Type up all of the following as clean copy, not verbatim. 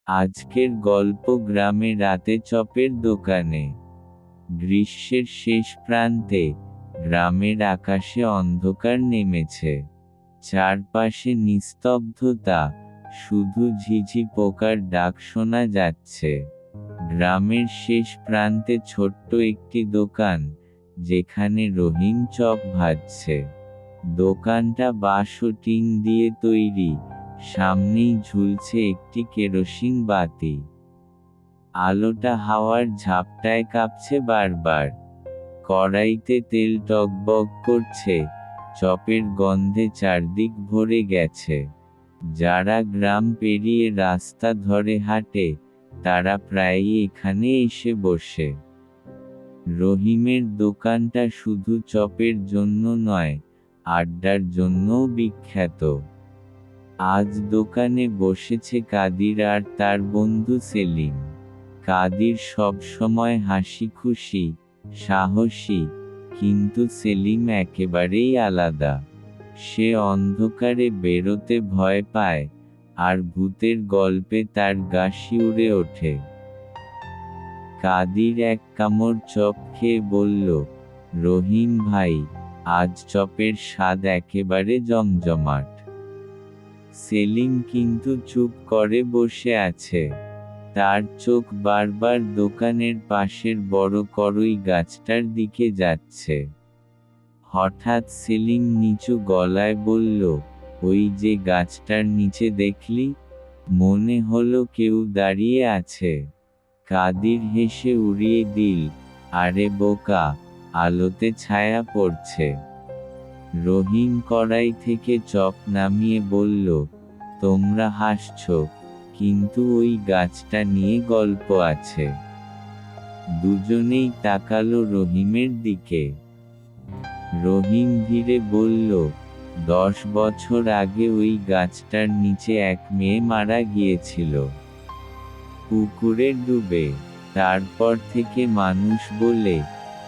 আজকের গল্প গ্রামে রাতে চপের দোকানে। গ্রীষ্মের শেষ প্রান্তে গ্রামের আকাশে অন্ধকার নেমেছে। চারপাশে নিস্তব্ধতা, শুধু ঝিঝি পোকার ডাক শোনা যাচ্ছে। গ্রামের শেষ প্রান্তে ছোট্ট একটি দোকান, যেখানে রহিম চপ ভাজছে। দোকানটা বাঁশ ও টিন দিয়ে তৈরি, সামনেই ঝুলছে একটি কেরোসিন বাতি। আলোটা হাওয়ার ঝাপটায় কাঁপছে বারবার। কড়াইতে তেল টগবগ করছে, চপের গন্ধে চারদিক ভরে গেছে। যারা গ্রাম পেরিয়ে রাস্তা ধরে হাঁটে, তারা প্রায়ই এখানে এসে বসে। রহিমের দোকানটা শুধু চপের জন্য নয়, আড্ডার জন্যও বিখ্যাত। আজ দোকানে বসেছে কাদির আর তার বন্ধু সেলিম। কাদির সবসময় হাসি খুশি, সাহসী, কিন্তু সেলিম একেবারেই আলাদা। সে অন্ধকারে বেরোতে ভয় পায়, আর ভূতের গল্পে তার গা শিউরে ওঠে। কাদির এক কামড় চপ খেয়ে বলল, রহিম ভাই, আজ চপের স্বাদ একেবারে জমজমাট। সেলিম কিন্তু চুপ করে বসে আছে। তার চোখ বারবার দোকানের পাশের বড় করই গাছটার দিকে যাচ্ছে। হঠাৎ সেলিম নিচু গলায় বলল, ওই যে গাছটার নিচে দেখলি? মনে হলো কেউ দাঁড়িয়ে আছে। কাদির হেসে উড়িয়ে দিল, আরে বোকা, আলোতে ছায়া পড়ছে। রহিম কড়াই থেকে চপ নামিয়ে বলল, তোমরা হাসছ, কিন্তু ওই গাছটা নিয়ে গল্প আছে। দুজনেই তাকালো রহিমের দিকে। রহিম ধীরে বলল, 10 বছর আগে ওই গাছটার নিচে এক মেয়ে মারা গিয়েছিল, পুকুরে ডুবে। তারপর থেকে মানুষ বলে,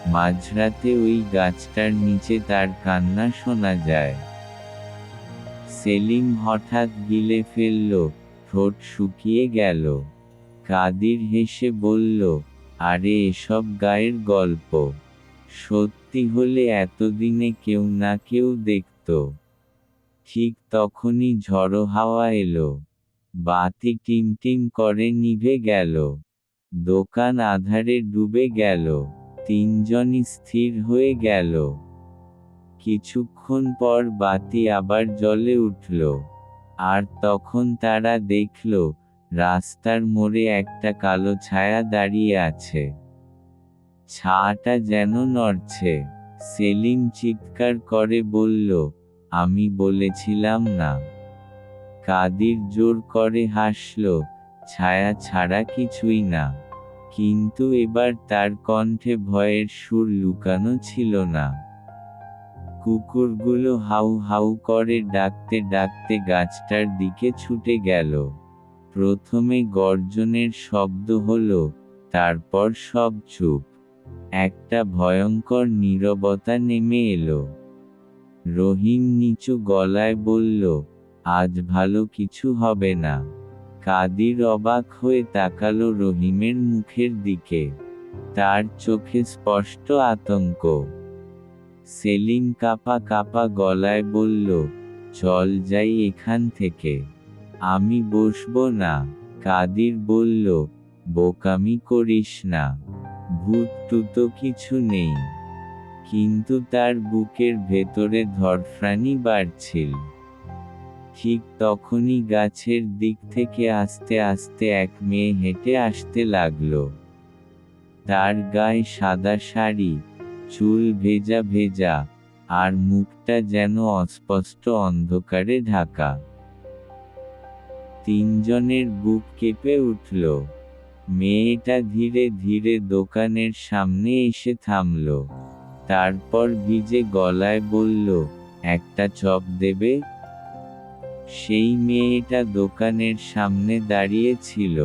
মাঝরাতে ওই গাছটার নিচে তার কান্না শোনা যায়। সেলিম হঠাৎ গিলে ফেলল, ঠোঁট শুকিয়ে গেল। কাদির হেসে বলল, আরে এসব গায়ের গল্প। সত্যি হলে এতদিনে কেউ না কেউ দেখত। ঠিক তখনই ঝড়ো হাওয়া এলো। বাতি টিমটিম করে নিভে গেল। দোকান আঁধারে ডুবে গেল। তিনজনই স্থির হয়ে গেল। কিছুক্ষণ পর বাতি আবার জ্বলে উঠল। আর তখন তারা দেখল, রাস্তার মোড়ে একটা কালো ছায়া দাঁড়িয়ে আছে। ছায়াটা যেন নড়ছে। সেলিম চিৎকার করে বলল, আমি বলেছিলাম না। কাদির জোর করে হাসল, ছায়া ছাড়া কিছুই না। কিন্তু এবার তার কণ্ঠে ভয়ের সুর লুকানো ছিল না। কুকুরগুলো হাউ হাউ করে ডাকতে ডাকতে গাছটার দিকে ছুটে গেল। প্রথমে গর্জনের শব্দ হলো, তারপর সব চুপ। একটা ভয়ঙ্কর নীরবতা নেমে এলো। রহিম নিচু গলায় বলল, আজ ভালো কিছু হবে না। কাদির অবাক হয়ে তাকালো রহিমের মুখের দিকে। তার চোখে স্পষ্ট আতঙ্ক। সেলিম কাঁপা কাঁপা গলায় বলল, চল যাই এখান থেকে। আমি বসবো না। কাদির বলল, বোকামি করিস না। ভূত টুতো কিছু নেই। কিন্তু তার বুকের ভেতরে ধড়ফড়ানি বাড়ছিল। ঠিক তখনই গাছের দিক থেকে আস্তে আস্তে এক মেয়ে হেঁটে আসতে লাগলো। তার গায়ে সাদা শাড়ি, চুল ভেজা ভেজা, আর মুখটা যেন অস্পষ্ট অন্ধকারে ঢাকা। তিনজনের বুক কেঁপে উঠল। মেয়েটা ধীরে ধীরে দোকানের সামনে এসে থামল। তারপর ভিজে গলায় বলল, একটা চপ দেবে? সেই মেয়েটা দোকানের সামনে দাঁড়িয়ে ছিল।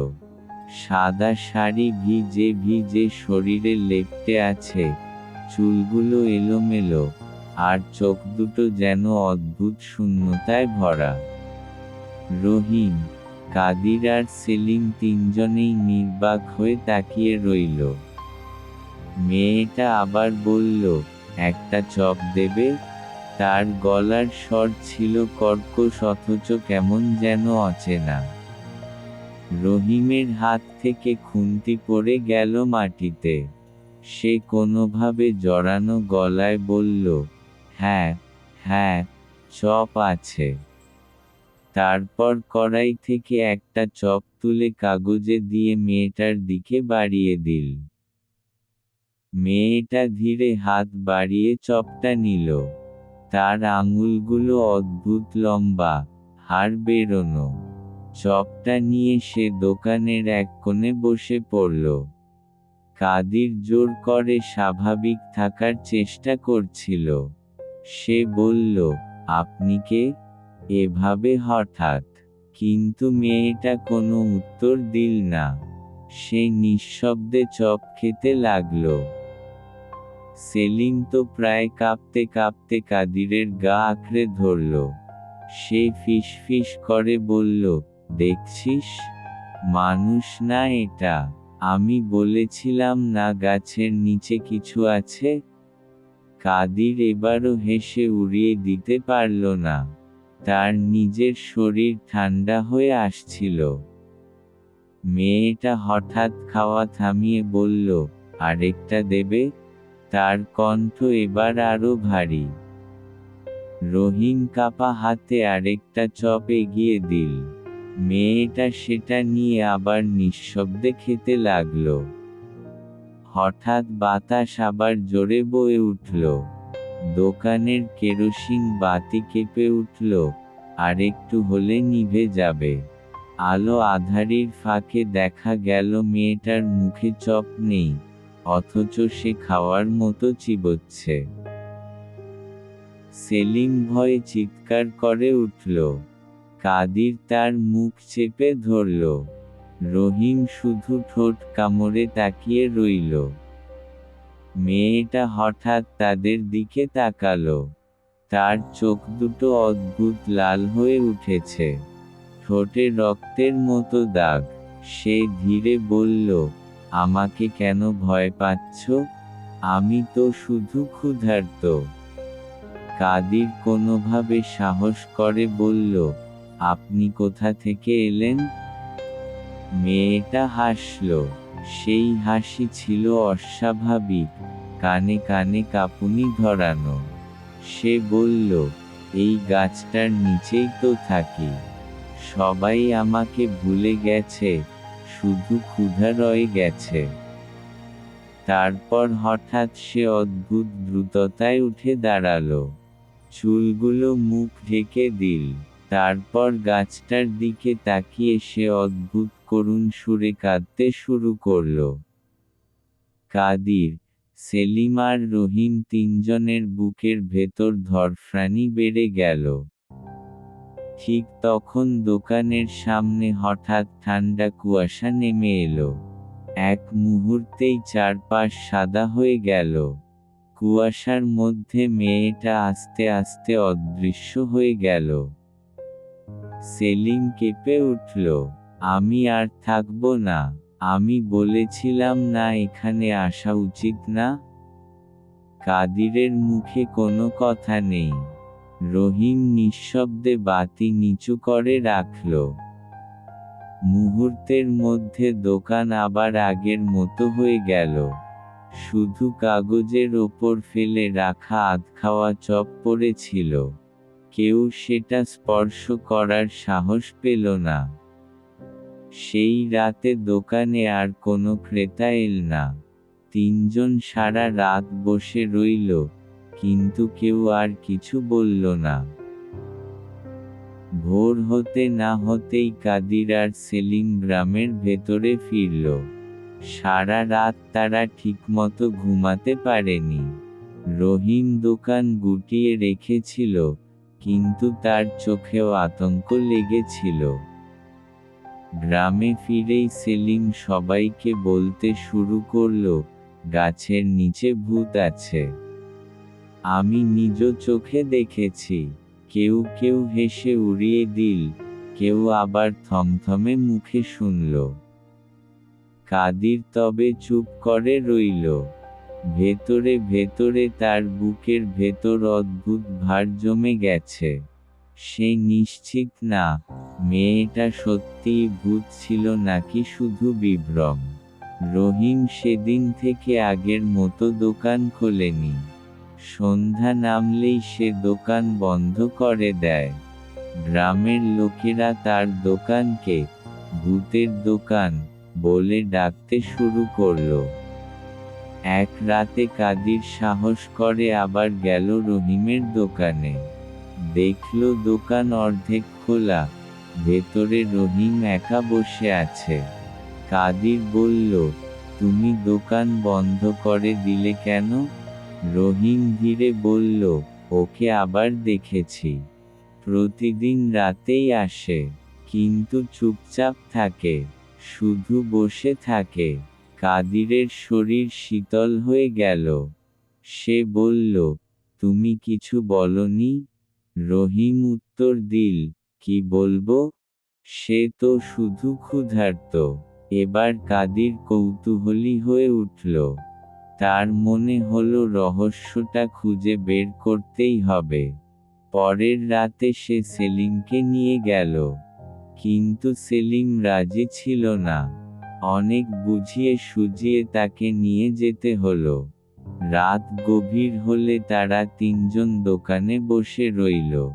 সাদা শাড়ি ভিজে ভিজে শরীরে লেপ্টে আছে, চুলগুলো এলোমেলো, আর চোখ দুটো যেন অদ্ভুত শূন্যতায় ভরা। রহিম, কাদির আর সেলিম তিনজনেই নির্বাক হয়ে তাকিয়ে রইল। মেয়েটা আবার বলল, একটা চপ দেবে? তার গলার স্বর ছিল কর্কশ অথচ কেমন যেন অচেনা। রহিমের হাত থেকে খুন্তি পড়ে গেল মাটিতে। সে কোনোভাবে জড়ানো গলায় বলল, হ্যাঁ, হ্যাঁ, চপ আছে। তারপর কড়াই থেকে একটা চপ তুলে কাগজে দিয়ে মেয়েটার দিকে বাড়িয়ে দিল। মেয়েটা ধীরে হাত বাড়িয়ে চপটা নিল। তার আঙুলগুলো অদ্ভুত লম্বা, হাড় বেরোনো। চপটা নিয়ে সে দোকানের এক কোণে বসে পড়ল। কাদির জোর করে স্বাভাবিক থাকার চেষ্টা করছিল। সে বলল, আপনি কে? এভাবে হঠাৎ? কিন্তু মেয়েটা কোনো উত্তর দিল না। সে নিঃশব্দে চপ খেতে লাগল। সেলিম তো প্রায় কাঁপতে কাঁপতে কাদিরের গা আঁকড়ে ধরল। সে ফিসফিস করে বলল, দেখছিস? মানুষ না এটা। আমি বলেছিলাম না গাছের নিচে কিছু আছে? কাদির এবারও হেসে উড়িয়ে দিতে পারল না। তার নিজের শরীর ঠান্ডা হয়ে আসছিল। মেয়েটা হঠাৎ খাওয়া থামিয়ে বলল, আরেকটা দেবে? তার কণ্ঠ এবার আরো ভারী। রহিম কাপা হাতে আরেকটা চপ এগিয়ে দিল। মেয়েটা সেটা নিয়ে আবার নিঃশব্দে খেতে লাগল। হঠাৎ বাতাস আবার জোরে বয়ে উঠল। দোকানের কেরোসিন বাতি কেঁপে উঠল, আরেকটু হলে নিভে যাবে। আলো আঁধারির ফাঁকে দেখা গেল মেয়েটার মুখে চপ নেই, অথচ সে খাওয়ার মতো চিবোচ্ছে। সেলিম ভয়ে চিৎকার করে উঠল। কাদির তার মুখ চেপে ধরল। রহিম শুধু ঠোঁট কামড়ে তাকিয়ে রইল। মেয়েটা হঠাৎ তাদের দিকে তাকালো। তার চোখ দুটো অদ্ভুত লাল হয়ে উঠেছে। ঠোঁটে রক্তের মতো দাগ। সে ধীরে বলল, আমাকে কেন ভয় পাচ্ছ? আমি তো শুধু ক্ষুধার্ত। কাদির কোনোভাবে সাহস করে বলল, আপনি কোথা থেকে এলেন? মেয়েটা হাসল। সেই হাসি ছিল অস্বাভাবিক, কানে কানে কাঁপুনি ধরানো। সে বলল, এই গাছটার নিচেই তো থাকি। সবাই আমাকে ভুলে গেছে, শুধু ক্ষুধা রয়ে গেছে। তারপর হঠাৎ সে অদ্ভুত দ্রুততায় উঠে দাঁড়ালো। চুলগুলো মুখ ঢেকে দিল। তারপর গাছটার দিকে তাকিয়ে সে অদ্ভুত করুণ সুরে কাঁদতে শুরু করল। কাদির, সেলিম আর রহিম তিনজনের বুকের ভেতর ধড়ফড়ানি বেড়ে গেল। ঠিক তখন দোকানের সামনে হঠাৎ ঠান্ডা কুয়াশা নেমে এলো। এক মুহূর্তেই চারপাশ সাদা হয়ে গেল। কুয়াশার মধ্যে মেয়েটা আস্তে আস্তে অদৃশ্য হয়ে গেল। সেলিম কেঁপে উঠল, আমি আর থাকব না। আমি বলেছিলাম না এখানে আসা উচিত না? কাদিরের মুখে কোনো কথা নেই। রহিম নিঃশব্দে বাতি নিচু করে রাখল। মুহূর্তের মধ্যে দোকান আবার আগের মতো হয়ে গেল। শুধু কাগজের ওপর ফেলে রাখা আধখাওয়া চপ পড়েছিল। কেউ সেটা স্পর্শ করার সাহস পেল না। সেই রাতে দোকানে আর কোনো ক্রেতা এল না। তিনজন সারা রাত বসে রইল, কিন্তু কেউ আর কিছু বলল না। ভোর হতে না হতেই কাদির আর সেলিম গ্রামের ভেতরে ফিরল। সারা রাত তারা ঠিকমতো ঘুমাতে পারেনি। রহিম দোকান গুটিয়ে রেখেছিল, কিন্তু তার চোখেও আতঙ্ক লেগেছিল। গ্রামে ফিরেই সেলিম সবাইকে বলতে শুরু করল, গাছের নিচে ভূত আছে। আমি নিজ চোখে দেখেছি। কেউ কেউ হেসে উড়িয়ে দিল, কেউ আবার থমথমে মুখে শুনল। কাদির তবে চুপ করে রইল। ভেতরে ভেতরে তার বুকের ভেতর অদ্ভুত ভার জমে গেছে। সে নিশ্চিত না, মেয়েটা সত্যিই ভূত ছিল নাকি শুধু বিভ্রম। রহিম সেদিন থেকে আগের মতো দোকান খোলেনি। সন্ধ্যা নামলেই সে দোকান বন্ধ করে দেয়। গ্রামের লোকেরা তার দোকানকে ভূতের দোকান বলে ডাকতে শুরু করল। এক রাতে কাদির সাহস করে আবার গেল রহিমের দোকানে। দেখল দোকান অর্ধেক খোলা, ভেতরে রহিম একা বসে আছে। কাদির বলল, তুমি দোকান বন্ধ করে দিলে কেন? রহিম ধীরে বলল, ওকে আবার দেখেছি। প্রতিদিন রাতেই আসে, কিন্তু চুপচাপ থাকে, শুধু বসে থাকে। কাদিরের শরীর শীতল হয়ে গেল। সে বলল, তুমি কিছু বলনি? রহিম উত্তর দিল, কি বলবো? সে তো শুধু ক্ষুধার্ত। এবার কাদির কৌতূহলী হয়ে উঠল। তার মনে হলো রহস্যটা খুঁজে বের করতেই হবে। পরের রাতে সে সেলিমকে নিয়ে গেল। কিন্তু সেলিম রাজি ছিল না। অনেক বুঝিয়ে সুঝিয়ে তাকে নিয়ে যেতে হলো। রাত গভীর হলে তারা তিনজন দোকানে বসে রইল।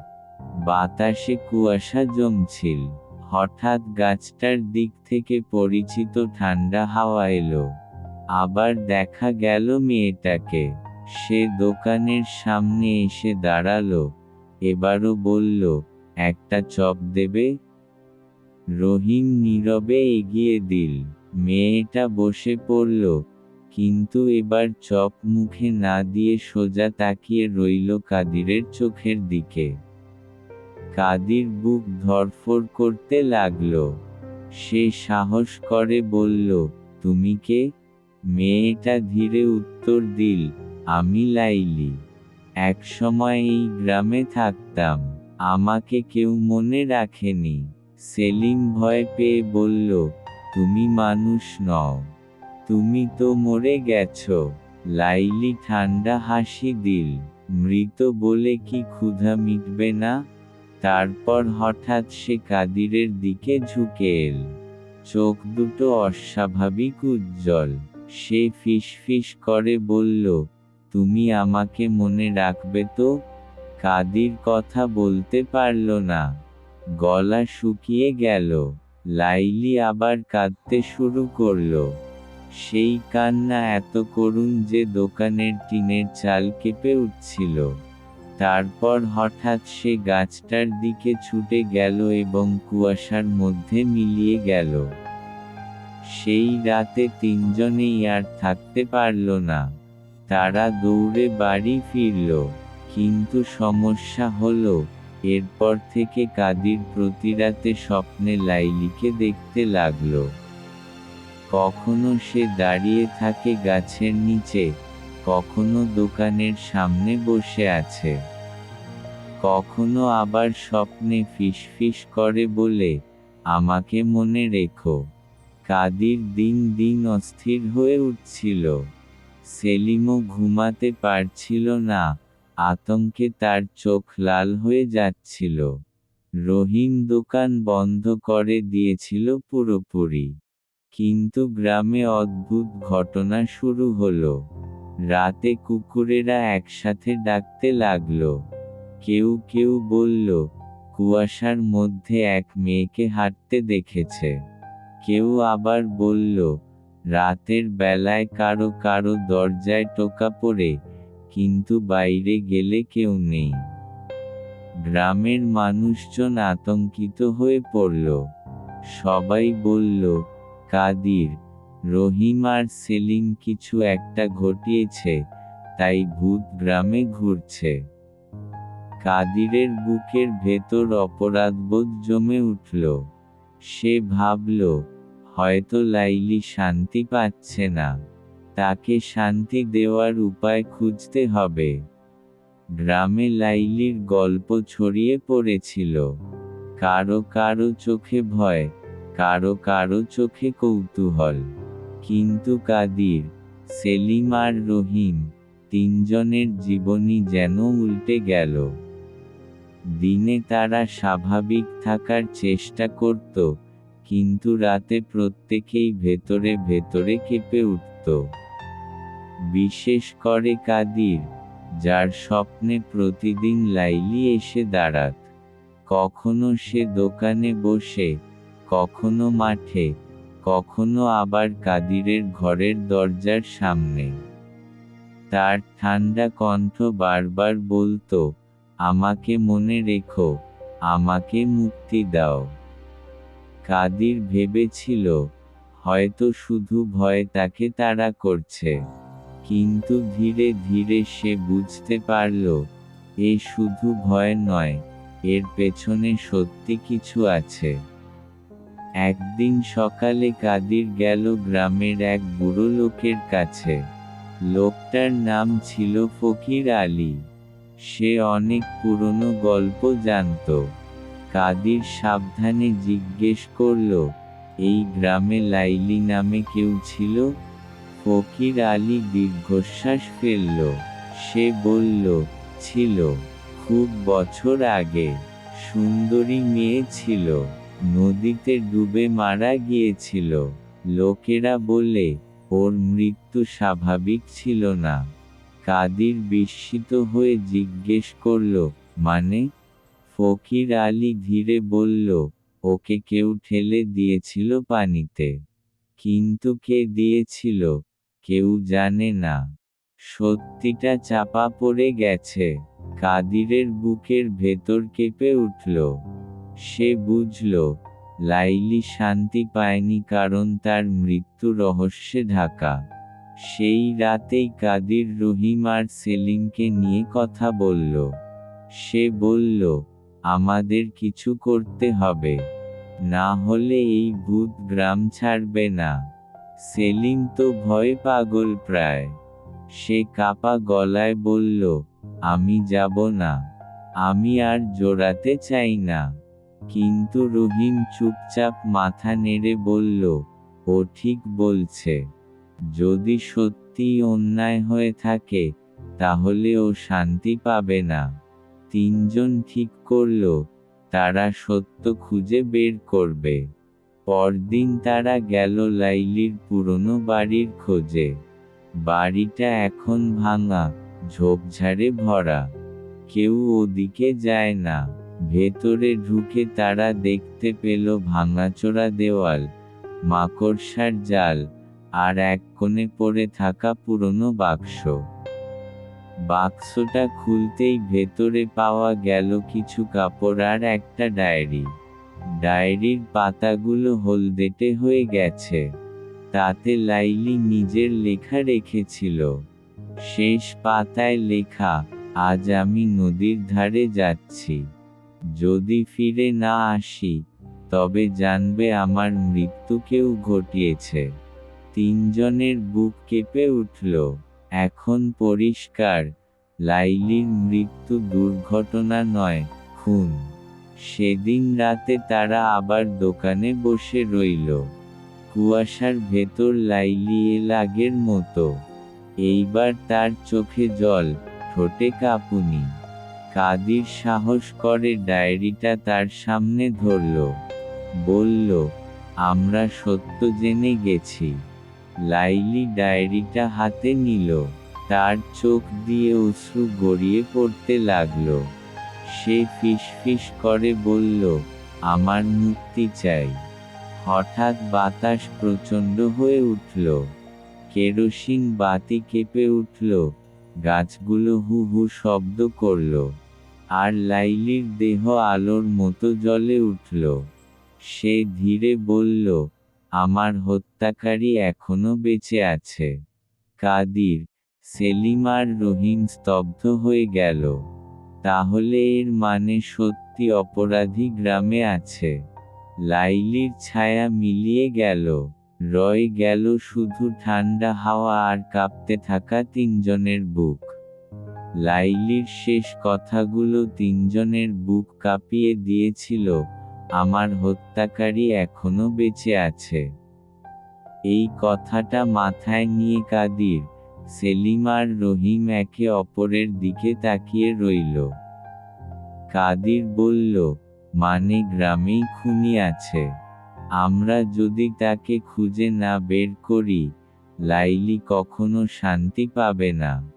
বাতাসে কুয়াশা জমছিল। হঠাৎ গাছটার দিক থেকে পরিচিত ঠান্ডা হাওয়া এলো। আবার দেখা গেল মেয়েটাকে। সে দোকানের সামনে এসে দাঁড়ালো। এবারও বলল, একটা চপ দেবে? রহিম নীরবে এগিয়ে দিল। মেয়েটা বসে পড়ল, কিন্তু এবার চপ মুখে না দিয়ে সোজা তাকিয়ে রইল কাদিরের চোখের দিকে। কাদির বুক ধড়ফড় করতে লাগল। সে সাহস করে বলল, তুমি কে? মেয়েটা ধীরে উত্তর দিল, আমি লাইলি। একসময় এই গ্রামে থাকতাম। আমাকে কেউ মনে রাখেনি। সেলিম ভয় পেয়ে বলল, তুমি মানুষ নও। তুমি তো মরে গেছো। লাইলি ঠান্ডা হাসি দিল, মৃত বলে কি ক্ষুধা মিটবে না? তারপর হঠাৎ সে কাদিরের দিকে ঝুঁকে এল। চোখ দুটো অস্বাভাবিক উজ্জ্বল। সে ফিসফিস করে বলল, তুমি আমাকে মনে রাখবে তো? কাদির কথা বলতে পারল না। গলা শুকিয়ে গেল। লাইলি আবার কাঁদতে শুরু করল। সেই কান্না এত করুণ যে দোকানের টিনের চাল কেঁপে উঠছিল। তারপর হঠাৎ সে গাছটার দিকে ছুটে গেল এবং কুয়াশার মধ্যে মিলিয়ে গেল। সেই রাতে তিনজনেই আর থাকতে পারল না। তারা দৌড়ে বাড়ি ফিরল। কিন্তু সমস্যা হলো, এরপর থেকে কাদির প্রতিরাতে স্বপ্নে লাইলিকে দেখতে লাগল। কখনো সে দাঁড়িয়ে থাকে গাছের নিচে, কখনো দোকানের সামনে বসে আছে, কখনো আবার স্বপ্নে ফিসফিস করে বলে, আমাকে মনে রেখো। কাদির দিন দিন অস্থির হয়ে উঠছিল। সেলিমও ঘুমাতে পারছিল না। আতঙ্কে তার চোখ লাল হয়ে যাচ্ছিল। রহিম দোকান বন্ধ করে দিয়েছিল পুরোপুরি। কিন্তু গ্রামে অদ্ভুত ঘটনা শুরু হলো। রাতে কুকুরেরা একসাথে ডাকতে লাগলো। কেউ কেউ বলল, কুয়াশার মধ্যে এক মেয়েকে হাঁটতে দেখেছে। কেউ আবার বলল, রাতের বেলায় কারো কারো দরজায় টোকা পড়ে, কিন্তু বাইরে গেলে কেউ নেই। গ্রামের মানুষজন আতঙ্কিত হয়ে পড়ল। সবাই বলল, কাদির, রহিম আর সেলিম কিছু একটা ঘটিয়েছে, তাই ভূত গ্রামে ঘুরছে। কাদিরের বুকের ভেতর অপরাধবোধ জমে উঠল। সে ভাবল, হয়তো লাইলি শান্তি পাচ্ছে না। তাকে শান্তি দেওয়ার উপায় খুঁজতে হবে। গ্রামে লাইলির গল্প ছড়িয়ে পড়েছিল। কারো কারো চোখে ভয়, কারো কারো চোখে কৌতূহল। কিন্তু কাদির, সেলিম আর রহিম, তিনজনের জীবনই যেন উল্টে গেল। দিনে তারা স্বাভাবিক থাকার চেষ্টা করত, কিন্তু রাতে প্রত্যেকেই ভেতরে ভেতরে কেঁপে উঠত। বিশেষ করে কাদির, যার স্বপ্নে প্রতিদিন লাইলি এসে দাঁড়াত। কখনো সে দোকানে বসে, কখনো মাঠে, কখনো আবার কাদিরের ঘরের দরজার সামনে। তার ঠান্ডা কণ্ঠ বারবার বলতো, আমাকে মনে রেখো, আমাকে মুক্তি দাও। কাদির ভেবেছিল, হয়তো শুধু ভয় তাকে তাড়া করছে। কিন্তু ধীরে ধীরে সে বুঝতে পারল, এ শুধু ভয় নয়, এর পেছনে সত্যি কিছু আছে। একদিন সকালে কাদির গেল গ্রামের এক বুড়ো লোকের কাছে। লোকটার নাম ছিল ফকির আলী। সে অনেক পুরনো গল্প জানত। কাদির সাবধানে জিজ্ঞেস করল, এই গ্রামে লাইলি নামে কেউ ছিল? ফকির আলী দীর্ঘশ্বাস ফেলল। সে বলল, ছিল, খুব বছর আগে। সুন্দরী মেয়ে ছিল, নদীতে ডুবে মারা গিয়েছিল। লোকেরা বলে, ওর মৃত্যু স্বাভাবিক ছিল না। কাদির বিস্মিত হয়ে জিজ্ঞেস করল, মানে? ফকির আলী ধীরে বলল, ওকে কেউ ঠেলে দিয়েছিল পানিতে। কিন্তু কে দিয়েছিল, কেউ জানে না। সত্যিটা চাপা পড়ে গেছে। কাদিরের বুকের ভেতর কেঁপে উঠল। সে বুঝল, লাইলি শান্তি পায়নি কারণ তার মৃত্যু রহস্যে ঢাকা। সেই রাতেই কাদির রহিম আর সেলিমকে নিয়ে কথা বলল। সে বলল, আমাদের কিছু করতে হবে, না হলে এই ভূত গ্রাম ছাড়বে না। সেলিম তো ভয়ে পাগল প্রায়। সে কাপা গলায় বলল, আমি যাব না। আমি আর জোড়াতে চাই না। কিন্তু রহিম চুপচাপ মাথা নেড়ে বলল, ও ঠিক বলছে। যদি সত্যিই অন্যায় হয়ে থাকে, তাহলে ও শান্তি পাবে না। তিনজন ঠিক করল, তারা সত্য খুঁজে বের করবে। পরদিন তারা গেল লাইলির পুরনো বাড়ির খোঁজে। বাড়িটা এখন ভাঙা, ঝোপঝাড়ে ভরা। কেউ ওদিকে যায় না। ভেতরে ঢুকে তারা দেখতে পেল ভাঙাচোরা দেওয়াল, মাকড়সার জাল, আর এক কোণে পড়ে থাকা পুরনো বাক্স। বাক্সটা খুলতেই ভেতরে পাওয়া গেল কিছু কাপড় আর একটা ডায়েরি। ডায়েরির পাতাগুলো হলদেটে হয়ে গেছে। তাতে লাইলি নিজের লেখা রেখেছিল। শেষ পাতায় লেখা, আজ আমি নদীর ধারে যাচ্ছি। যদি ফিরে না আসি, তবে জানবে আমার মৃত্যু কেউ ঘটিয়েছে। তিনজনের বুক কেঁপে উঠল। এখন পরিষ্কার, লাইলির মৃত্যু দুর্ঘটনা নয়, খুন। সেদিন রাতে তারা আবার দোকানে বসে রইল। কুয়াশার ভেতর লাইলি এল আগের মতো। এইবার তার চোখে জল, ঠোঁটে কাঁপুনি। কাদির সাহস করে ডায়েরিটা তার সামনে ধরল। বলল, আমরা সত্য জেনে গেছি। লাইলি ডায়েরিটা হাতে নিল। তার চোখ দিয়ে অশ্রু গড়িয়ে পড়তে লাগল। সে ফিসফিস করে বলল, আমার মুক্তি চাই। হঠাৎ বাতাস প্রচণ্ড হয়ে উঠল। কেরোসিন বাতি কেঁপে উঠল। গাছগুলো হু হু শব্দ করল। আর লাইলির দেহ আলোর মতো জ্বলে উঠল। সে ধীরে বলল, আমার হত্যাকারী এখনো বেঁচে আছে। কাদির, সেলিম আর রহিম স্তব্ধ হয়ে গেল। তাহলে এর মানে সত্যি অপরাধী গ্রামে আছে। লাইলির ছায়া মিলিয়ে গেল। রয়ে গেল শুধু ঠান্ডা হাওয়া আর কাঁপতে থাকা তিনজনের বুক। লাইলির শেষ কথাগুলো তিনজনের বুক কাঁপিয়ে দিয়েছিল, আমার হত্যাকারী এখনো বেঁচে আছে। এই কথাটা মাথায় নিয়ে কাদির, সেলিম আর রহিম একে অপরের দিকে তাকিয়ে রইল। কাদির বলল, মানে গ্রামেই খুনি আছে? আমরা যদি তাকে খুঁজে না বের করি, লাইলি কখনো শান্তি পাবে না।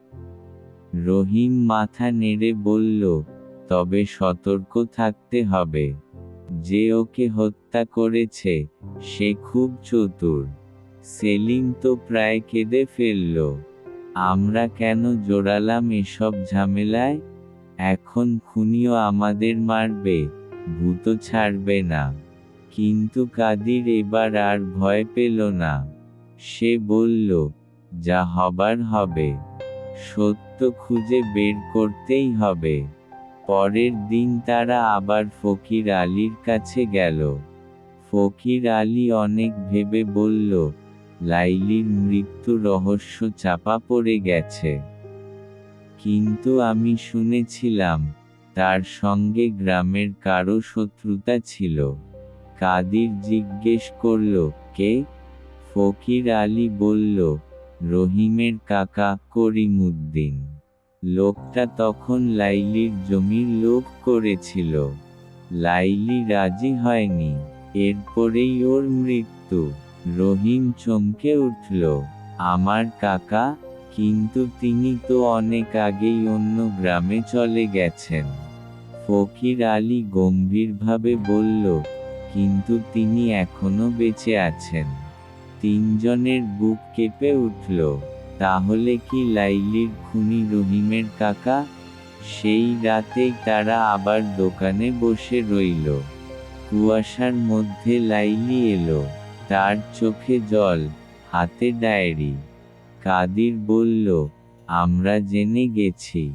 রহিম মাথা নেড়ে বলল, তবে সতর্ক থাকতে হবে। যে ওকে হত্যা করেছে, সে খুব চতুর। সেলিম তো প্রায় কেঁদে ফেলল। আমরা কেন জড়ালাম এসব ঝামেলায়? এখন খুনিও আমাদের মারবে, ভূতও ছাড়বে না। কিন্তু কাদির এবার আর ভয় পেল না। সে বলল, যা হবার হবে। সত্য খুঁজে বের করতেই হবে। পরের দিন তারা আবার ফকির আলীর কাছে গেল। ফকির আলী অনেক ভেবে বলল, লাইলির মৃত্যু রহস্য চাপা পড়ে গেছে। কিন্তু আমি শুনেছিলাম, তার সঙ্গে গ্রামের কারো শত্রুতা ছিল। কাদির জিজ্ঞেস করল, কে? ফকির আলী বলল, রহিমের কাকা করিমউদ্দিন। লোকটা তখন লাইলির জমির লোভ করেছিল। লাইলি রাজি হয়নি, এরপরেই ওর মৃত্যু। রহিম চমকে উঠল, আমার কাকা? কিন্তু তিনি তো অনেক আগেই অন্য গ্রামে চলে গেছেন। ফকির আলী গম্ভীরভাবে বলল, কিন্তু তিনি এখনো বেঁচে আছেন। তিনজনের বুক কেঁপে উঠল। তাহলে কি লাইলির খুনি রহিমের কাকা? সেই রাতেই তারা আবার দোকানে বসে রইল। কুয়াশার মধ্যে লাইলি এলো, তার চোখে জল, হাতে ডায়েরি। কাদির বলল, আমরা জেনে গেছি,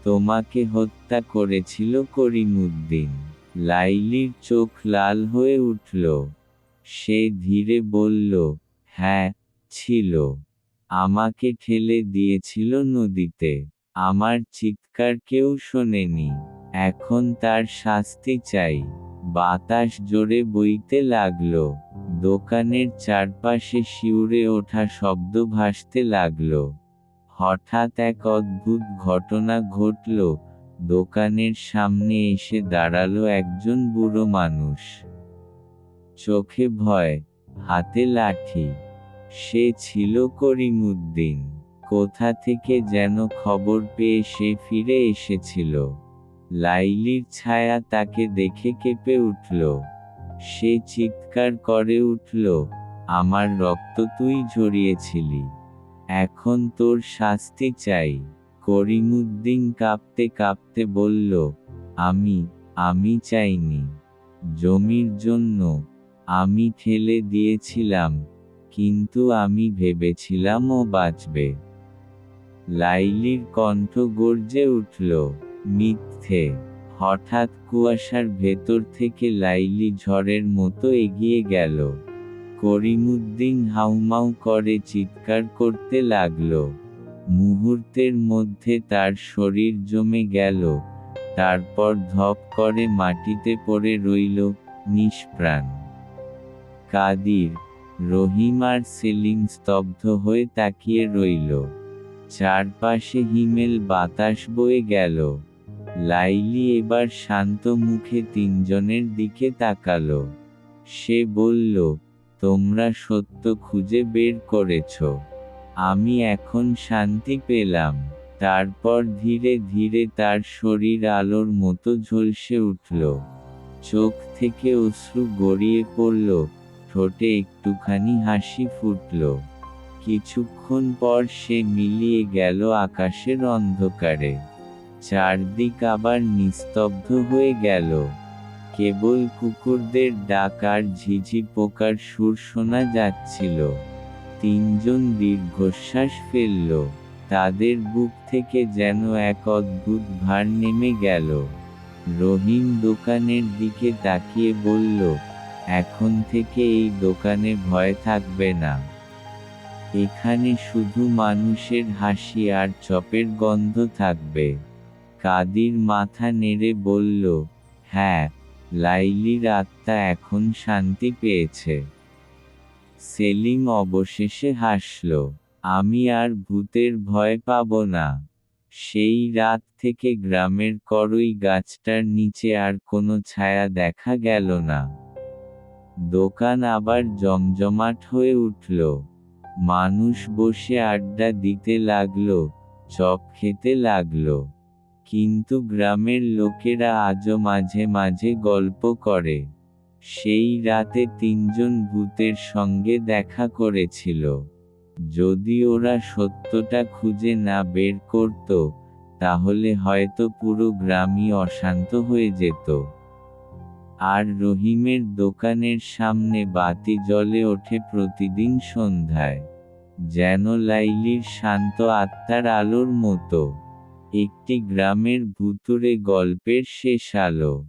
তোমাকে হত্যা করেছিল করিমউদ্দিন। লাইলির চোখ লাল হয়ে উঠল। সে ধীরে বলল, হ্যাঁ, ছিল। আমাকে ঠেলে দিয়েছিল নদীতে। আমার চিৎকার কেউ শোনেনি। এখন তার শাস্তি চাই। বাতাস জোরে বইতে লাগল। দোকানের চারপাশে শিউরে ওঠা শব্দ ভাসতে লাগল। হঠাৎ এক অদ্ভুত ঘটনা ঘটল। দোকানের সামনে এসে দাঁড়ালো একজন বুড়ো মানুষ। চোখে ভয়, হাতে লাঠি। সে ছিল করিমউদ্দিন। কোথা থেকে যেন খবর পেয়ে সে ফিরে এসেছিল। লাইলির ছায়া তাকে দেখে কেঁপে উঠল। সে চিৎকার করে উঠল, আমার রক্ত তুই ঝরিয়েছিলি। এখন তোর শাস্তি চাই। করিমউদ্দিন কাঁপতে কাঁপতে বলল, আমি চাইনি। জমির জন্য। আমি ঠেলে দিয়েছিলাম, কিন্তু আমি ভেবেছিলাম ও বাঁচবে। লাইলির কণ্ঠ গর্জে উঠল, মিথ্যে। হঠাৎ কুয়াশার ভেতর থেকে লাইলি ঝড়ের মতো এগিয়ে গেল। করিমউদ্দিন হাউমাউ করে চিৎকার করতে লাগল। মুহূর্তের মধ্যে তার শরীর জমে গেল, তারপর ধপ করে মাটিতে পড়ে রইল, নিষ্প্রাণ। কাদির, রহিম আর সেলিম স্তব্ধ হয়ে তাকিয়ে রইল। চারপাশে হিমেল বাতাস বয়ে গেল। লাইলি এবার শান্ত মুখে তিনজনের দিকে তাকালো। সে বলল, তোমরা সত্য খুঁজে বের করেছ। আমি এখন শান্তি পেলাম। তারপর ধীরে ধীরে তার শরীর আলোর মতো ঝলসে উঠল। চোখ থেকে অশ্রু গড়িয়ে পড়ল, ঠোঁটে একটুখানি হাসি ফুটল। কিছুক্ষণ পর সে মিলিয়ে গেল আকাশের অন্ধকারে। চারদিক আবার নিস্তব্ধ হয়ে গেল। কেবল কুকুরদের ডাক আর ঝিঝি পোকার সুর শোনা যাচ্ছিল। তিনজন দীর্ঘশ্বাস ফেলল। তাদের বুক থেকে যেন এক অদ্ভুত ভার নেমে গেল। রহিম দোকানের দিকে তাকিয়ে বলল, এখন থেকে এই দোকানে ভয় থাকবে না। এখানে শুধু মানুষের হাসি আর চপের গন্ধ থাকবে। কাদির মাথা নেড়ে বলল, হ্যাঁ, লাইলির আত্মা এখন শান্তি পেয়েছে। সেলিম অবশেষে হাসল। আমি আর ভূতের ভয় পাব না। সেই রাত থেকে গ্রামের করই গাছটার নিচে আর কোনো ছায়া দেখা গেল না। দোকান আবার জমজমাট হয়ে উঠল। মানুষ বসে আড্ডা দিতে লাগল, চপ খেতে লাগল। কিন্তু গ্রামের লোকেরা আজও মাঝে মাঝে গল্প করে, সেই রাতে তিনজন ভূতের সঙ্গে দেখা করেছিল। যদি ওরা সত্যটা খুঁজে না বের করত, তাহলে হয়তো পুরো গ্রামই অশান্ত হয়ে যেত। আর রহিমের দোকানের সামনে বাতি জ্বলে ওঠে প্রতিদিন সন্ধ্যায়, যেন লাইলির শান্ত আত্মার আলোর মতো। একটি গ্রামের ভুতুড়ে গল্পের শেষ আলো।